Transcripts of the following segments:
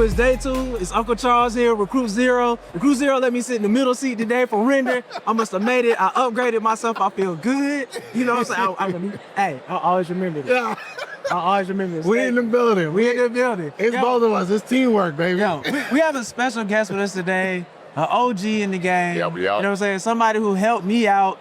It's day 2. It's Uncle Charles here, Recruit Zero. Recruit Zero let me sit in the middle seat today for render. I must have made it. I upgraded myself. I feel good. You know what I'm saying? Hey, I always remember this. Yeah. I always remember this. We in the building. We in the building. It's both of us. It's teamwork, baby. Yo, we have a special guest with us today, an OG in the game. Yep. You know what I'm saying? Somebody who helped me out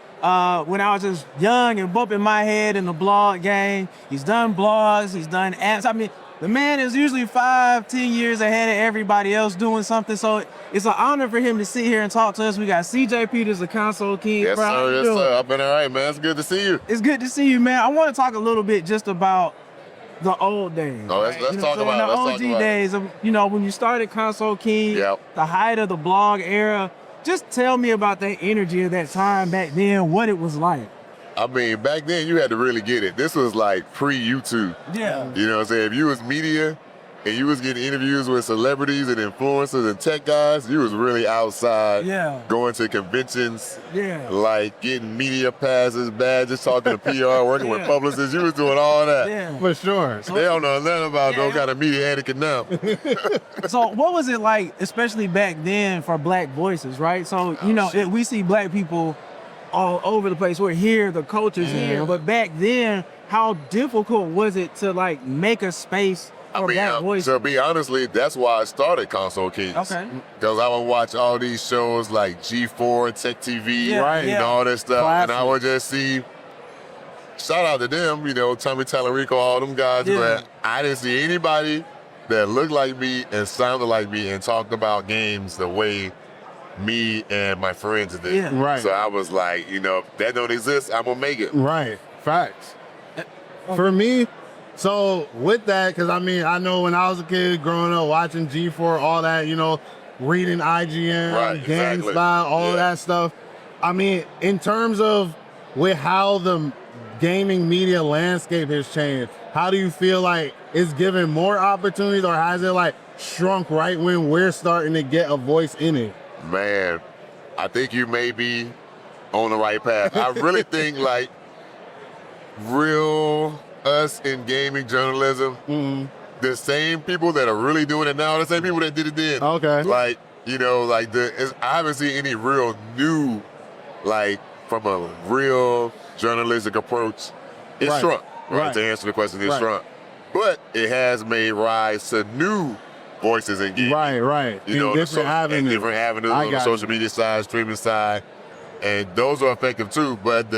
when I was just young and bumping my head in the blog game. He's done blogs, he's done apps. I mean, the man is usually 5-10 years ahead of everybody else doing something. So it's an honor for him to sit here and talk to us. We got CJ Peters, the Konsole Kingz. Yes, bro, sir. Yes, sir. I've been all right, man. It's good to see you. It's good to see you, man. I want to talk a little bit just about the old days. Oh, let's talk about it. The OG days of, you know, when you started Konsole Kingz, Yep. the height of the blog era. Just tell me about the energy of that time back then, what it was like. I mean, back then you had to really get it. This was like pre-YouTube. Yeah. You know what I'm saying? If you was media and you was getting interviews with celebrities and influencers and tech guys, you was really outside. Yeah. Going to conventions. Yeah. Like getting media passes, badges, talking to PR, working with publicists. You was doing all that. Yeah. For sure. They don't know nothing about no kind of media etiquette now. So what was it like, especially back then, for Black voices, right? So, you know, we see Black people all over the place. We're here, the culture's here. But back then, how difficult was it to like make a space for Black voices? To be honestly, that's why I started Konsole Kingz. Okay. Because I would watch all these shows like G4, Tech TV, and all that stuff. Classic. And I would just see, shout out to them, you know, Tommy Tallarico, all them guys. Yeah. But I didn't see anybody that looked like me and sounded like me and talked about games the way me and my friends did. Yeah. Right. So I was like, you know, if that don't exist, I'm gonna make it. Right. Facts. For me, so with that, because I mean, I know when I was a kid growing up watching G4, all that, you know, reading IGN, Right, exactly. GameSpot, all Yeah. that stuff. I mean, in terms of with how the gaming media landscape has changed, how do you feel like it's given more opportunities, or has it like shrunk right when we're starting to get a voice in it? Man, I think you may be on the right path. I really think like real us in gaming journalism, the same people that are really doing it now, the same people that did it then. Okay. Like, you know, like I haven't seen any real new, like from a real journalistic approach. It's Right. shrunk, right? Right. To answer the question, it's Right. shrunk. But it has made rise to new voices in gaming. Right. You know, different avenues. different avenues I on the got social media side, streaming side, and those are effective too. But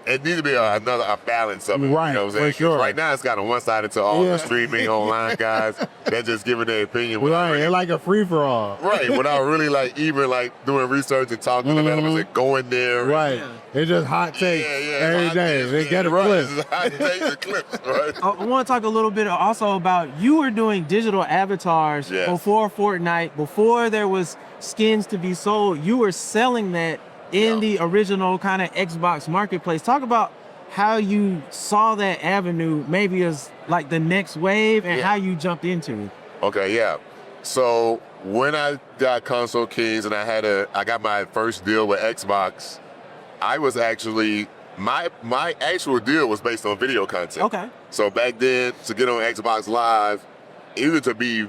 it needs to be a balance of it. Right, You know what I'm saying? for sure. Right now, it's got a one-sided to all the streaming online guys. They're just giving their opinion. Right, it's like a free-for-all. Right, without really like even like doing research and talking to developers and going there. Right. It's just hot takes every day. They get a right. clip. It's hot takes and clips, right? I want to talk a little bit also about, you were doing digital avatars Yes. before Fortnite, before there was skins to be sold. You were selling that in the original kind of Xbox marketplace. Talk about how you saw that avenue maybe as like the next wave and how you jumped into it. Okay, yeah. So when I got Konsole Kingz and I got my first deal with Xbox, I was actually my actual deal was based on video content. Okay. So back then, to get on Xbox Live, even to be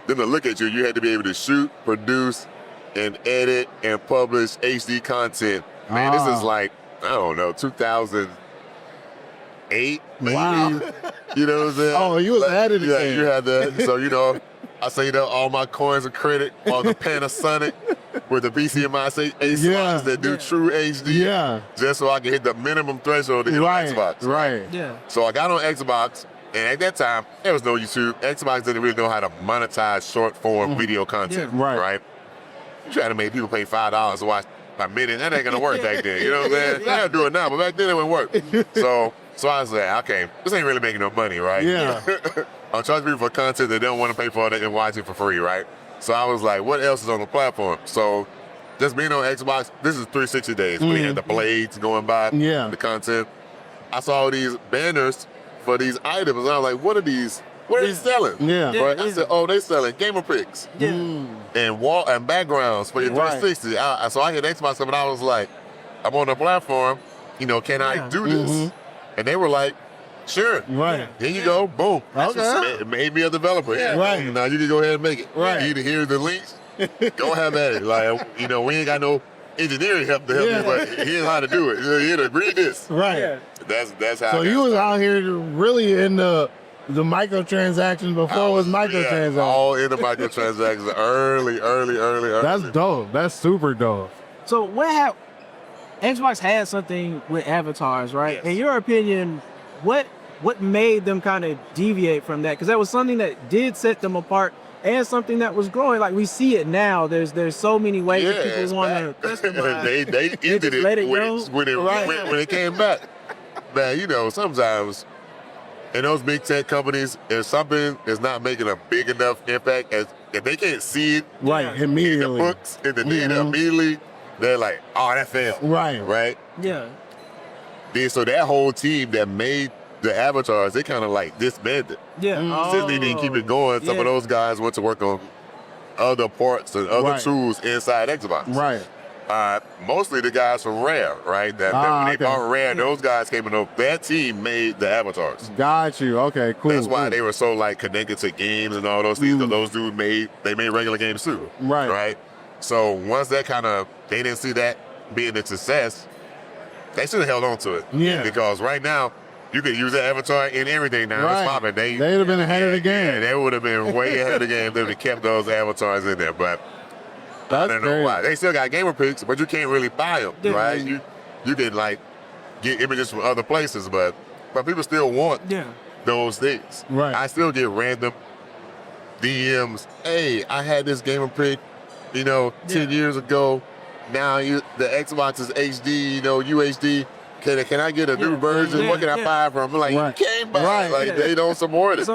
them to look at you, you had to be able to shoot, produce, and edit and publish HD content. Man, this is like, I don't know, 2008 maybe. Wow. You know what I'm saying? Oh, you was ahead of the Yeah, game. you had that. So, you know, I saved up all my coins of credit on the Panasonic with the BCMI slots that do true HD. Yeah. Just so I can hit the minimum threshold to get on Xbox. Right. Yeah. So I got on Xbox, and at that time, there was no YouTube. Xbox didn't really know how to monetize short form video content. Yeah. Right. Right? You try to make people pay $5 to watch a minute, that ain't gonna work back then. You know what I'm saying? I gotta do it now, but back then it wouldn't work. So I was like, okay, this ain't really making no money, right? Yeah. I'm charging people for content they don't want to pay for it and watch it for free, right? So I was like, what else is on the platform? So just being on Xbox, this is 360 days when they had the blades going by, the content. I saw these banners for these items, and I was like, what are these? What are they selling? Yeah. Right? I said, oh, they selling gamerpics and wall and backgrounds for your 360. So I hit Xbox and I was like, I'm on the platform, you know, can I do this? And they were like, Sure. Right. Here you go. Boom. Okay. It made me a developer. Yeah. Right. Now you can go ahead and make it. Right. Either here's the links. Go have at it. Like, you know, we ain't got no engineering help to help you, but here's how to do it. Here to read this. Right. Yeah. That's how. So you was out here really in the microtransactions before it was microtransactions. Yeah, all in the microtransactions early. That's dope. That's super dope. So Xbox had something with avatars, right? Yes. In your opinion, what made them kind of deviate from that? Because that was something that did set them apart and something that was growing. Like we see it now. There's so many ways that people want to customize. they ended just let it it when go? when it came back. Man, you know, sometimes in those big tech companies, if something is not making a big enough impact, as if they can't see it Immediately. in the books, in the data immediately, they're like, oh, that failed. Right? Yeah. Then so that whole team that made the avatars, they kind of like disbanded. Yeah. Since they didn't keep it going, some of those guys went to work on other parts and other tools inside Xbox. Right. Mostly the guys from Rare, right? When they bought Rare, those guys came in. That team made the avatars. Got you. Okay, cool. That's why they were so like connected to games and all those things. 'Cause those dudes made regular games too. Right. So once that they didn't see that being a success, they should have held on to it. Yeah. Because right now, you could use that avatar in everything now. It's popping. They'd have been ahead of the game. Yeah, they would have been way ahead of the game if they would have kept those avatars in there. But That's I don't know why. They still got gamer pics, but you can't really buy them, right? You can like get images from other places, but people still want those things. Right. I still get random DMs. Hey, I had this gamer pic, 10 years ago. Now the Xbox is HD, UHD. Can I get a new version? What can I buy from? I'm like, you can't buy it. Like they don't support it.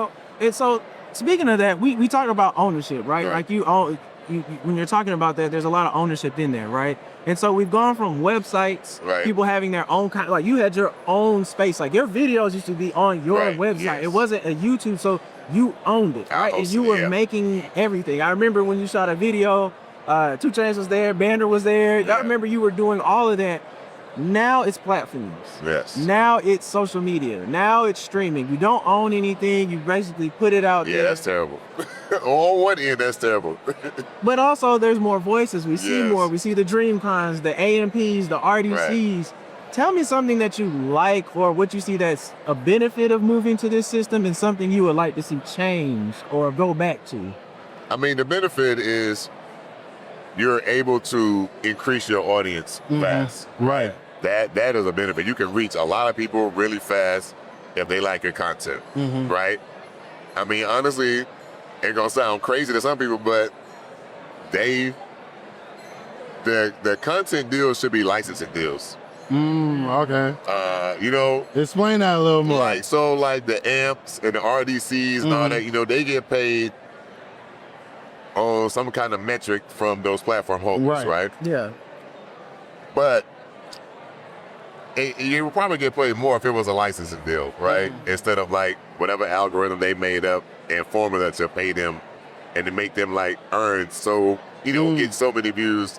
So speaking of that, we talked about ownership, right? Like you own. When you're talking about that, there's a lot of ownership in there, right? And so we've gone from websites, people having their own kind, like you had your own space, like your videos used to be on your website. Yes. It wasn't a YouTube, so you owned it, right? And you were making everything. I remember when you shot a video, 2 Chainz was there, Bander was there. I remember you were doing all of that. Now it's platforms. Yes. Now it's social media. Now it's streaming. You don't own anything. You basically put it out there. Yeah, that's terrible. On one end, that's terrible. But also, there's more voices. We see more. We see the DreamCons, the AMPs, the RDCs. Tell me something that you like or what you see that's a benefit of moving to this system and something you would like to see change or go back to. I mean, the benefit is you're able to increase your audience fast. Right. That is a benefit. You can reach a lot of people really fast if they like your content, right? I mean, honestly, it's gonna sound crazy to some people, but the content deals should be licensing deals. Okay. Explain that a little more. Like the amps and the RDCs and all that, they get paid on some kind of metric from those platform holders, right? Yeah. But you would probably get paid more if it was a licensing deal, right? Instead of like whatever algorithm they made up and formula to pay them and to make them like earn get so many views.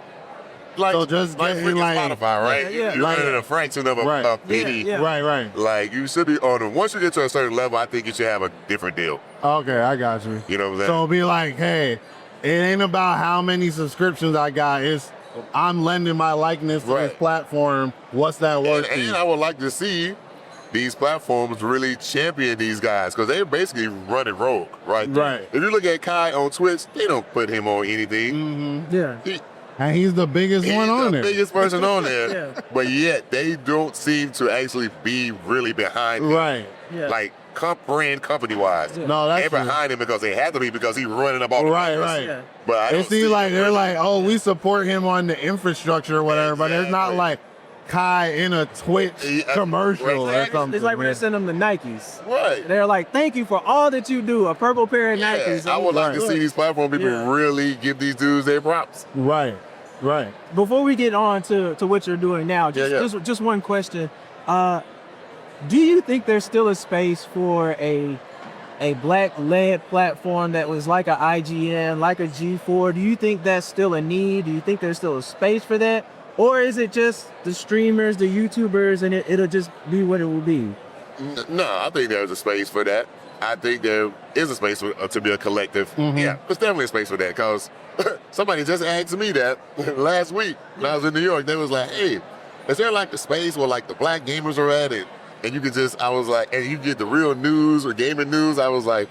Like, so just like getting like Spotify, right? You're earning a fraction of a penny. Right. Like you should be on once you get to a certain level, I think you should have a different deal. Okay, I got you. You know what I'm saying? So it'll be like, hey, it ain't about how many subscriptions I got. It's I'm lending my likeness to this platform. What's that worth? And I would like to see these platforms really champion these guys because they're basically running rogue, right? Right. If you look at Kai on Twitch, they don't put him on anything. And he's the biggest one on there. He's the biggest person on there. But yet they don't seem to actually be really behind him. Right. Like brand company wise. No, that's they're behind him because they have to be because he's running about the business. Right. But I it seems like they're like, oh, we support him on the infrastructure or whatever, but it's not like Kai in a Twitch commercial or something. It's like we're sending them the Nikes. Right. They're like, thank you for all that you do. A purple pair of Nikes. I would like to see these platform people really give these dudes their props. Right. Before we get on to what you're doing now, just one question. Do you think there's still a space for a black-led platform that was like a IGN, like a G4? Do you think that's still a need? Do you think there's still a space for that? Or is it just the streamers, the YouTubers, and it'll just be what it will be? No, I think there's a space for that. I think there is a space to be a collective. Yeah, there's definitely a space for that because somebody just asked me that last week when I was in New York. They was like, hey, is there like a space where like the black gamers are at it? And you could just, I was like, and you get the real news or gaming news. I was like,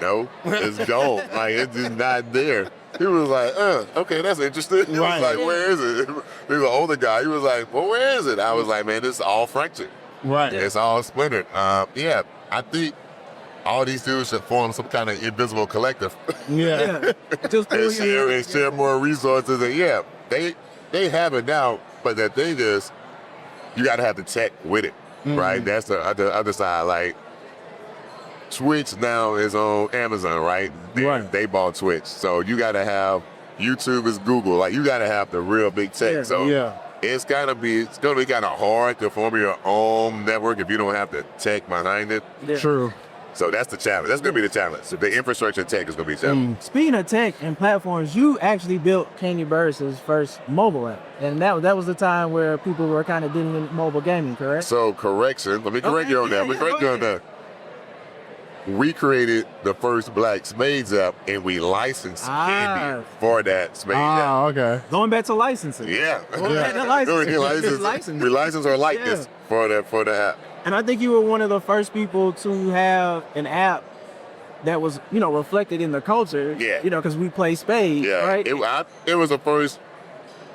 no, it's gone. Like, it's just not there. He was like, okay, that's interesting. He was like, where is it? He was an older guy. He was like, well, where is it? I was like, man, it's all fractured. Right. It's all splintered. Yeah, I think all these dudes should form some kind of invisible collective. Yeah. Just and share more resources. And yeah, they have it now. But the thing is, you got to have the tech with it, right? That's the other side. Like, Twitch now is on Amazon, right? They bought Twitch. So you got to have, YouTube is Google. Like, you got to have the real big tech. It's going to be kind of hard to form your own network if you don't have the tech behind it. True. So that's the challenge. That's going to be the challenge. The infrastructure tech is going to be the challenge. Speaking of tech and platforms, you actually built Candy Burst's first mobile app. And that was the time where people were kind of getting into mobile gaming, correct? So correction. Let me correct you on that. Let me correct you on that. We created the first Black Spades app, and we licensed Candy for that Spades app. Okay. Going back to licensing. Yeah. Going back to licensing. We licensed our likeness for the app. And I think you were one of the first people to have an app that was, reflected in the culture. Yeah. Because we play spades, right? It was the first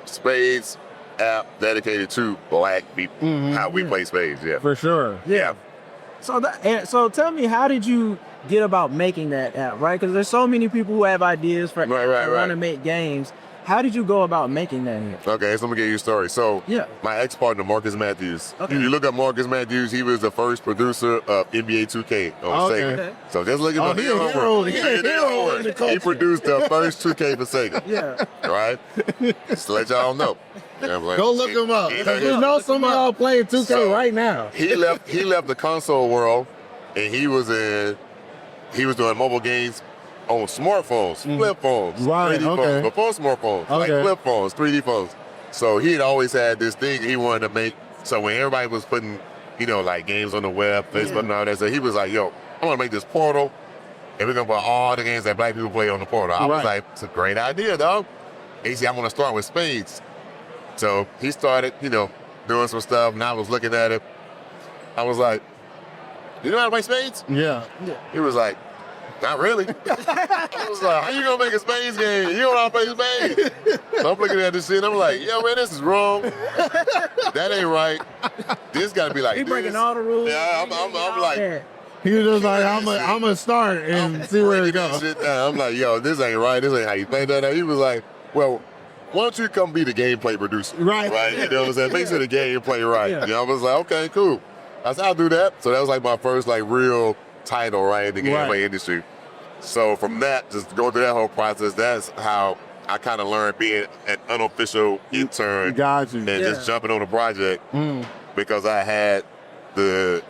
Spades app dedicated to Black people, how we play spades, For sure. Yeah. So tell me, how did you get about making that app, right? Because there's so many people who have ideas for want to make games. How did you go about making that app? Okay, so let me give you a story. So my ex-partner, Marcus Matthews, if you look at Marcus Matthews, he was the first producer of NBA 2K on Sega. Okay. So just look at he produced the first 2K for Sega. Right? Just to let y'all know. Go look him up. You know some of y'all playing 2K right now. He left the console world, and he was doing mobile games on smartphones, flip phones, 3D phones, before smartphones, like flip phones, 3D phones. So he had always had this thing he wanted to make. So when everybody was putting, like games on the web, Facebook and all that, so he was like, yo, I want to make this portal, and we're going to put all the games that Black people play on the portal. I was like, it's a great idea, dog. And he said, I want to start with spades. So he started, doing some stuff, and I was looking at it. I was like, you know how to play spades? Yeah. He was like, not really. I was like, how you gonna make a spades game? You don't know how to play spades. So I'm looking at this shit, and I'm like, yo, man, this is wrong. That ain't right. This gotta be like He this. breaking all the rules. Yeah, I'm like, he was just like, I'm gonna start and see where it goes. I'm like, yo, this ain't right. This ain't how you play that. He was like, well, why don't you come be the gameplay producer? Right. You know what I'm saying? Make sure the gameplay right. I was like, okay, cool. I said, I'll do that. So that was like my first real title, right, in the gameplay industry. So from that, just going through that whole process, that's how I kind of learned being an unofficial intern. Got you. And just jumping on a project because I had the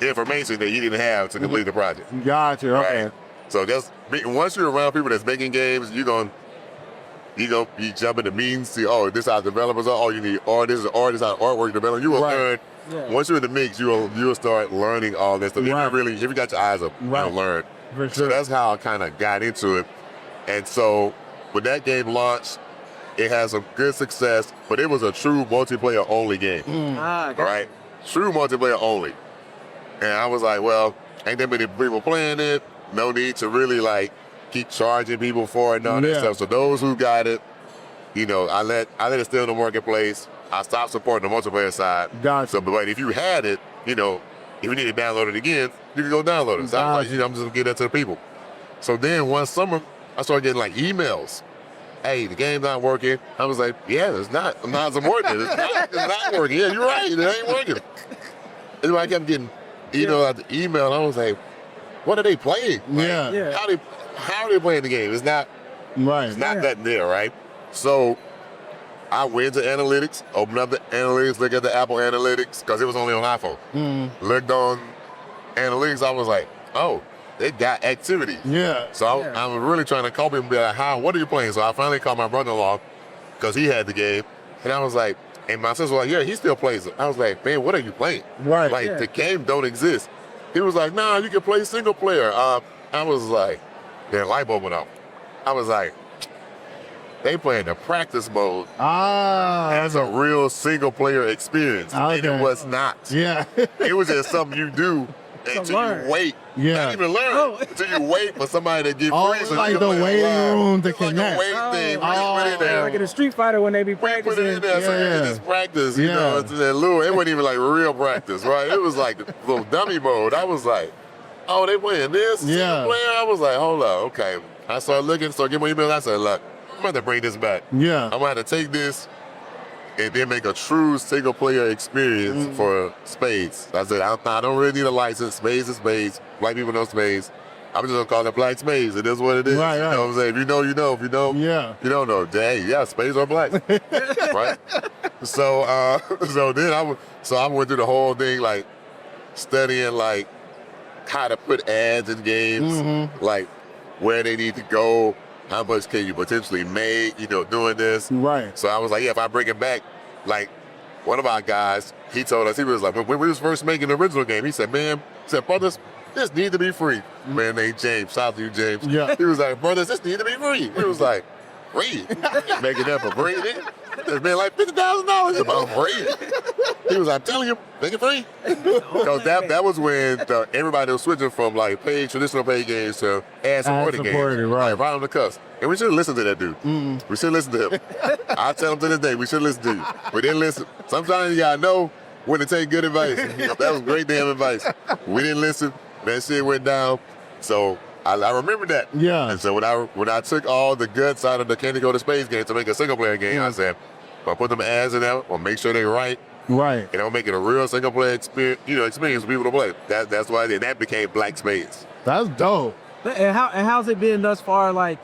information that you didn't have to complete the project. Got you. Okay. Right? So just once you're around people that's making games, you're gonna be jumping the means, see, this is how developers are, you need art, this is art, this is how artwork development. You will learn. Once you're in the mix, you'll start learning all this stuff. If you got your eyes up, you'll learn. For sure. So that's how I kind of got into it. And so when that game launched, it had some good success, but it was a true multiplayer only game. Right? True multiplayer only. And I was like, well, ain't that many people playing it? No need to really keep charging people for it and all that stuff. So those who got it, I let it stay in the marketplace. I stopped supporting the multiplayer side. Gotcha. So, but if you had it, if you need to download it again, you can go download it. So I was like, I'm just gonna get that to the people. So then one summer, I started getting emails. Hey, the game's not working. I was like, yeah, it's not. I'm not supporting it. It's not working. Yeah, you're right. It ain't working. And I kept getting at the email, and I was like, what are they playing? How are they playing the game? It's not. It's not nothing there, right? So I went to analytics, opened up the analytics, looked at the Apple analytics, because it was only on iPhone. Looked on analytics, I was like, oh, they got activity. So I was really trying to call people and be like, what are you playing? So I finally called my brother-in-law, because he had the game, and I was like, And my sister was like, yeah, he still plays it. I was like, man, what are you playing? Right. Like, the game don't exist. He was like, nah, you can play single player. I was like, then light bulb went off. I was like, they playing the practice mode as a real single player experience. Okay. And it was not. Yeah. It was just something you do until you wait. Yeah. Not even learn. Until you wait for somebody to get free. It's So like you the can play waiting live. room to It's like connect. a waiting thing. We just put it in there. Like in a Street Fighter when they be Put practicing. it in there, so you just practice, you know, it's that little, it wasn't even like real practice, right? It was like a little dummy mode. I was like, oh, they playing this? Single player? I was like, hold up, okay. I started looking, so give me email. I said, look, I'm going to bring this back. Yeah. I'm going to have to take this and then make a true single player experience for Spades. I said, I don't really need a license. Spades is Spades. White people know Spades. I'm just gonna call it Black Spades. It is what it is. Right, right. You know what I'm saying? If you know, you know. If you don't, you don't know. Dang, yeah, Spades are black. Right? So then I went through the whole thing, like studying like how to put ads in games, like where they need to go, how much can you potentially make, you know, doing this. Right. So I was like, yeah, if I bring it back, like one of our guys, he told us, he was like, when we was first making the original game, he said, man, brothers, this need to be free. Man named James, shout out to you, James. Yeah. He was like, brothers, this need to be free. He was like, free? Making that for free? It's been like $50,000 about free. He was like, I'm telling you, make it free. Because that was when everybody was switching from like traditional paid games to ad-supported games. Right. Right on the cusp. And we should listen to that dude. We should listen to him. I tell him to this day, we should listen to you. We didn't listen. Sometimes you gotta know when to take good advice. That was great damn advice. We didn't listen. That shit went down. So I remember that. Yeah. And so when I took all the guts out of the Candy Go to Space game to make a single player game, I said, I'll put them ads in there, I'll make sure they're right. Right. And I'll make it a real single player experience for people to play. That's why that became Black Spades. That's dope. And how's it been thus far, like,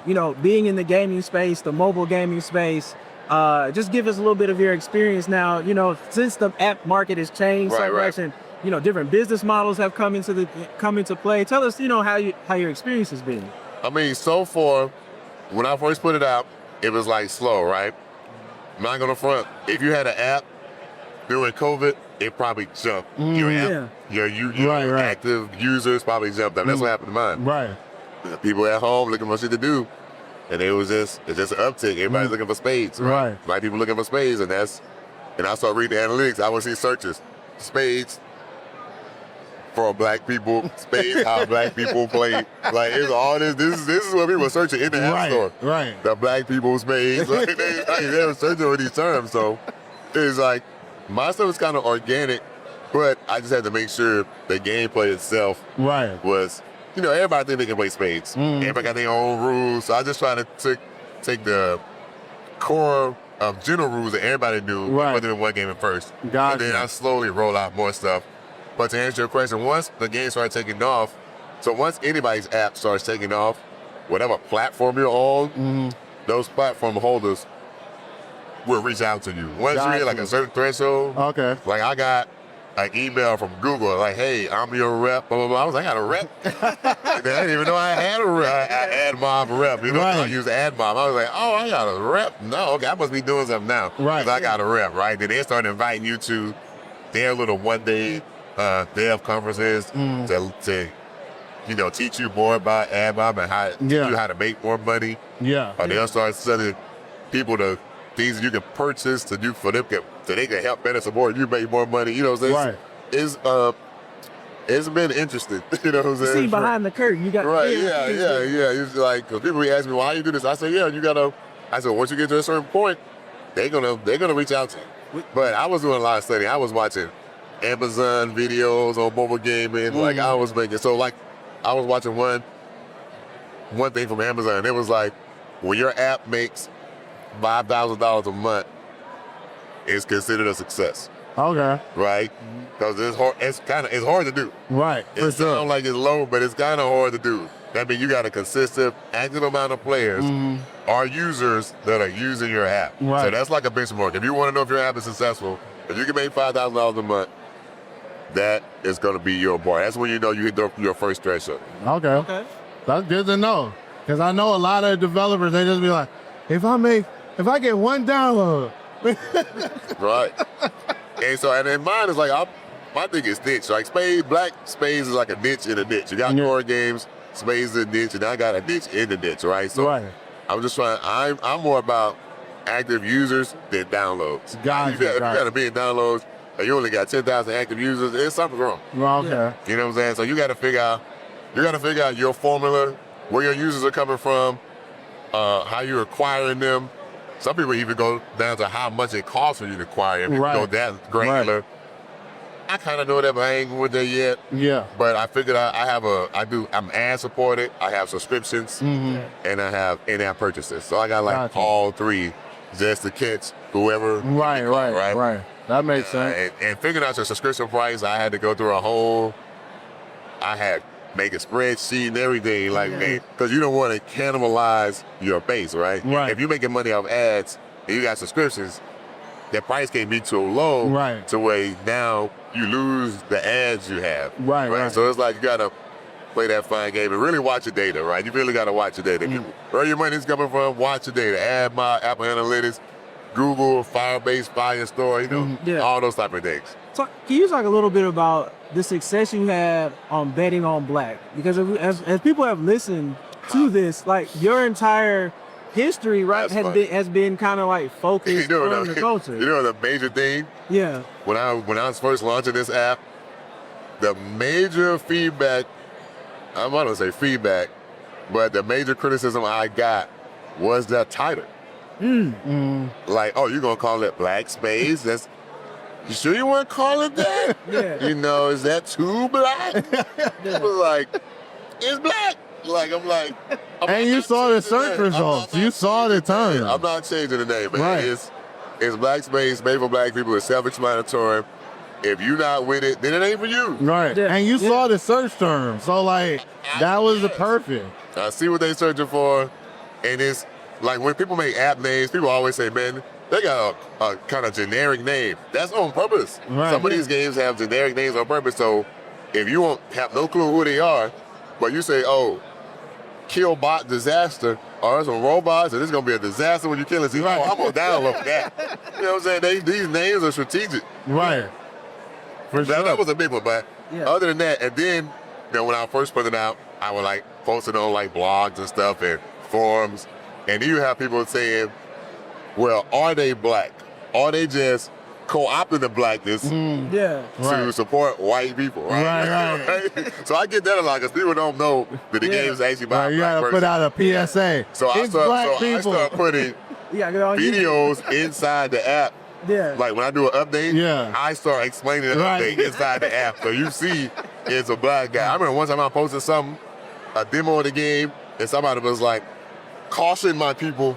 you know, being in the gaming space, the mobile gaming space? Just give us a little bit of your experience now, you know, since the app market has changed so much and, you know, different business models have come into play. Tell us, you know, how your experience has been. I mean, so far, when I first put it out, it was like slow, right? I'm not gonna front. If you had an app during COVID, it probably jumped. Your app, your active users probably jumped up. That's what happened to mine. Right. People at home looking for shit to do, and it's just an uptick. Everybody's looking for spades. Right. Black people looking for spades, and I started reading the analytics. I would see searches, spades for black people, spades how black people play. Like it's all this. This is what people are searching in the app store. Right. The black people spades. Like, they were searching for these terms. So it's like my stuff is kind of organic, but I just had to make sure the gameplay itself was. You know, everybody think they can play spades. Everybody got their own rules. So I just try to take the core of general rules that everybody knew and put them in one game at first. Gotcha. And then I slowly roll out more stuff. But to answer your question, once the game started taking off, so once anybody's app starts taking off, whatever platform you're on, those platform holders will reach out to you. Once you hit like a certain threshold, like I got an email from Google, like, hey, I'm your rep, blah, blah, blah. I was like, I got a rep? I didn't even know I had a rep. AdMob rep, you know, I use AdMob. I was like, oh, I got a rep? No, okay, I must be doing something now. Right. 'Cause I got a rep, right? Then they started inviting you to their little one-day dev conferences to you know, teach you more about AdMob and teach you how to make more money. Yeah. Or they'll start sending people to things you can purchase to do for them so they can help better support you, make more money. You know what I'm saying? It's been interesting. You know what I'm saying? See behind the curtain, you got yeah. It's like, because people ask me, why you do this? I say, I said, once you get to a certain point, they're gonna reach out to you. But I was doing a lot of studying. I was watching Amazon videos on mobile gaming. Like I was watching one thing from Amazon. It was like, when your app makes $5,000 a month, it's considered a success. Okay. Right? Because it's hard to do. Right. It sounds like it's low, but it's kind of hard to do. That means you got a consistent, active amount of players or users that are using your app. Right. So that's like a benchmark. If you want to know if your app is successful, if you can make $5,000 a month, that is going to be your bar. That's when you know you hit your first threshold. Okay. That's good to know. Because I know a lot of developers, they just be like, if I get one download, right? And so, and then mine is like, my thing is niche. Like Black Spades is like a niche in a niche. You got card games, Spades is a niche, and I got a niche in the niche, right? So I'm just trying, I'm more about active users than downloads. Gotcha. If you got a million downloads, and you only got 10,000 active users, there's something wrong. Well, okay. You know what I'm saying? So you got to figure out your formula, where your users are coming from, how you're acquiring them. Some people even go down to how much it costs for you to acquire them. Go that granular. I kind of know that, but I ain't with there yet. Yeah. But I figured I'm ad supported. I have subscriptions, and I have in-app purchases. So I got like all three just to catch whoever. Right. That makes sense. And figuring out your subscription price, I had to go through I had make a spreadsheet and everything, like, because you don't want to cannibalize your base, right? If you're making money off ads and you got subscriptions, that price can't be too low to where now you lose the ads you have. Right. So it's like you gotta play that fine game and really watch your data, right? You really gotta watch your data. Where your money's coming from, watch your data. AdMob, Apple Analytics, Google, Firebase, Firestore, you know, all those type of things. So can you talk a little bit about the success you had on betting on black? Because as people have listened to this, like your entire history, has been kind of like focused on the culture. You know the major thing? Yeah. When I was first launching this app, the major feedback, I'm not gonna say feedback, but the major criticism I got was that title. Like, oh, you're gonna call it Black Spades? You sure you want to call it that? You know, is that too black? I was like, it's black. Like, and you saw the search results. You saw the time. I'm not changing the name, man. It's Black Spades, made for black people. It's self-explanatory. If you're not with it, then it ain't for you. And you saw the search term. So, like, that was the perfect. I see what they're searching for. And it's like when people make app names, people always say, man, they got a kind of generic name. That's on purpose. Some of these games have generic names on purpose. So if you won't have no clue who they are, but you say, oh, kill bot disaster, or there's some robots, and it's gonna be a disaster when you kill it. Oh, I'm gonna download that. You know what I'm saying? These names are strategic. That was a big one, but other than that, and then when I first put it out, I would like post it on like blogs and stuff and forums, and you have people saying, well, are they black? Are they just co-opting the blackness to support white people, right? So I get that a lot because people don't know that the game's actually by a black person. You gotta put out a PSA. So I start putting videos inside the app. Like when I do an update, I start explaining the update inside the app. So you see it's a black guy. I remember one time I posted something, a demo of the game, and somebody was like, caution my people,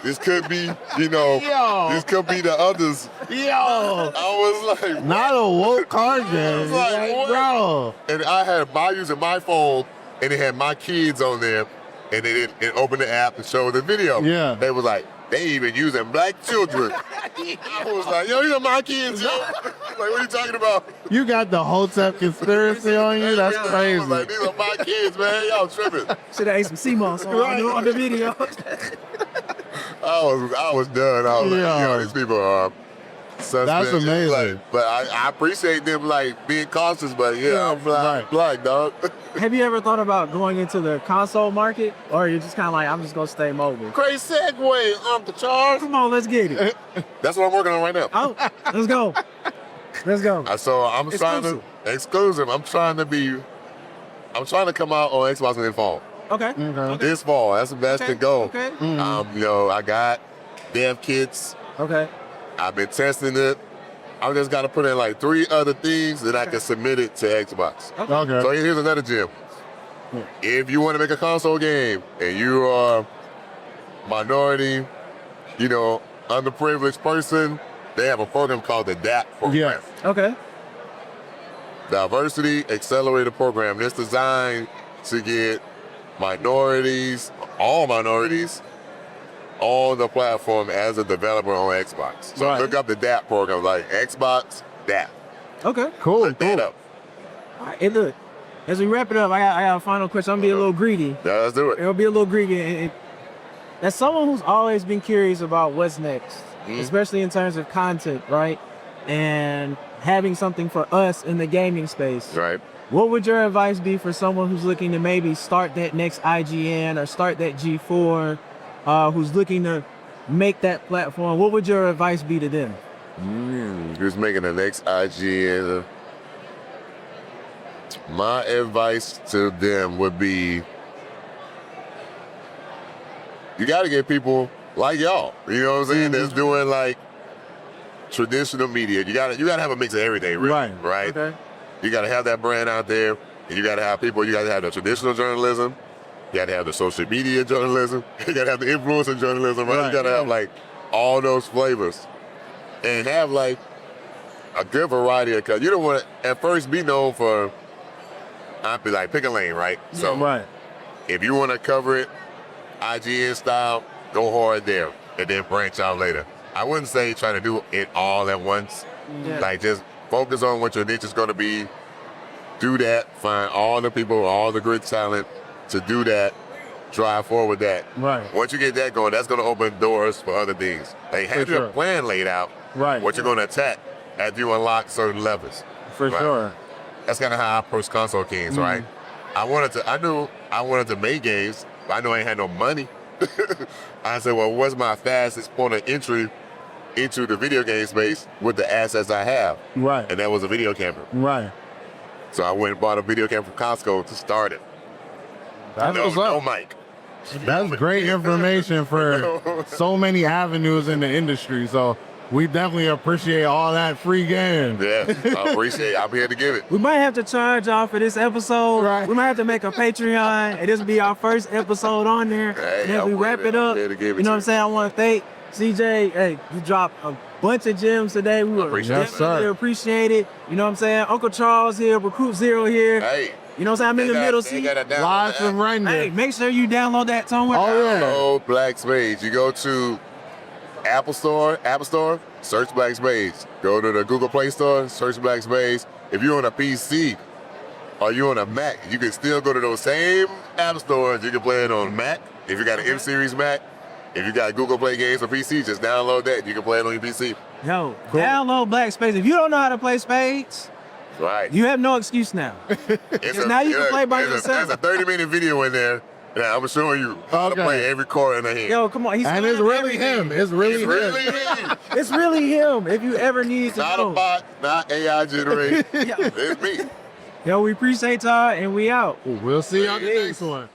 this could be, this could be the others. I was like, what? Not a woke card game. I was like, bro. And I had using my phone, and it had my kids on there, and it opened the app and showed the video. They was like, they even using black children. I was like, yo, these are my kids, yo. Like, what are you talking about? You got the Hotep conspiracy on you? That's crazy. I was like, these are my kids, man. Y'all tripping. Should have ate some CMOS on the video. I was done. I was like, these people are suspect. That's amazing. But I appreciate them like being cautious, but I'm black, dog. Have you ever thought about going into the console market, or you're just kind of like, I'm just gonna stay mobile? Great segue, Uncle Charles. Come on, let's get it. That's what I'm working on right now. Oh, let's go. Let's go. So I'm trying to exclusive. I'm trying to come out on Xbox in the fall. Okay. This fall, that's the best to go. I got dev kits. I've been testing it. I just got to put in like 3 other things that I can submit it to Xbox. So here's another gem. If you want to make a console game and you are minority, underprivileged person, they have a program called the DAP program. Diversity Accelerator Program. It's designed to get all minorities, on the platform as a developer on Xbox. So look up the DAP program, like Xbox DAP. Cool. Look that up. All right, and look, as we wrap it up, I got a final question. I'm gonna be a little greedy. Yeah, let's do it. It'll be a little greedy. And as someone who's always been curious about what's next, especially in terms of content, right? And having something for us in the gaming space. Right. What would your advice be for someone who's looking to maybe start that next IGN or start that G4, who's looking to make that platform? What would your advice be to them? Who's making the next IGN? My advice to them would be, you got to get people like y'all. You know what I'm saying? That's doing like traditional media. You gotta have a mix of everything, really, right? Okay. You gotta have that brand out there, and you gotta have people. You gotta have the traditional journalism. You gotta have the social media journalism. You gotta have the influencer journalism, right? You gotta have like all those flavors, and have like a good variety of. Cause you don't want to at first be known for. I'd be like pick a lane, right? So if you want to cover it IGN style, go hard there, and then branch out later. I wouldn't say try to do it all at once. Like just focus on what your niche is going to be. Do that. Find all the people, all the great talent to do that. Drive forward that. Right. Once you get that going, that's going to open doors for other things. Like have your plan laid out. Right. What you're going to attack after you unlock certain levels. For sure. That's kind of how I approached Konsole Kings, right? I knew I wanted to make games, but I knew I ain't had no money. I said, well, what's my fastest point of entry into the video game space with the assets I have? Right. And that was a video camera. Right. So I went and bought a video camera from Costco to start it. That's what's no up. mic. That's great information for so many avenues in the industry. So we definitely appreciate all that free game. Yeah, I appreciate it. I'm here to give it. We might have to charge y'all for this episode. Right. We might have to make a Patreon, and this will be our first episode on there. Hey, and as we wrap it up, here to give it you know to what I'm saying? I want to thank CJ. Hey, you dropped a bunch of gems today. We Appreciate appreciate it. You know what I'm saying? Uncle Charles here, Recruit Zero here. Hey. You know what I'm saying? I'm in the middle seat. Live from Render. Hey, make sure you download that somewhere. Download Black Spades. You go to Apple Store, search Black Spades. Go to the Google Play Store, search Black Spades. If you're on a PC or you're on a Mac, you can still go to those same app stores. You can play it on Mac. If you got an M-Series Mac, if you got Google Play games for PC, just download that. You can play it on your PC. Yo, download Black Spades. If you don't know how to play spades, you have no excuse now. Now you can play by yourself. There's a 30-minute video in there. Yeah, I'm showing you how to play every chord in the hand. Yo, come on. And it's really him. It's really him. It's really him. If you ever need to Not know. a bot, not AI generated. It's me. Yo, we appreciate y'all, and we out. We'll see you on the next one.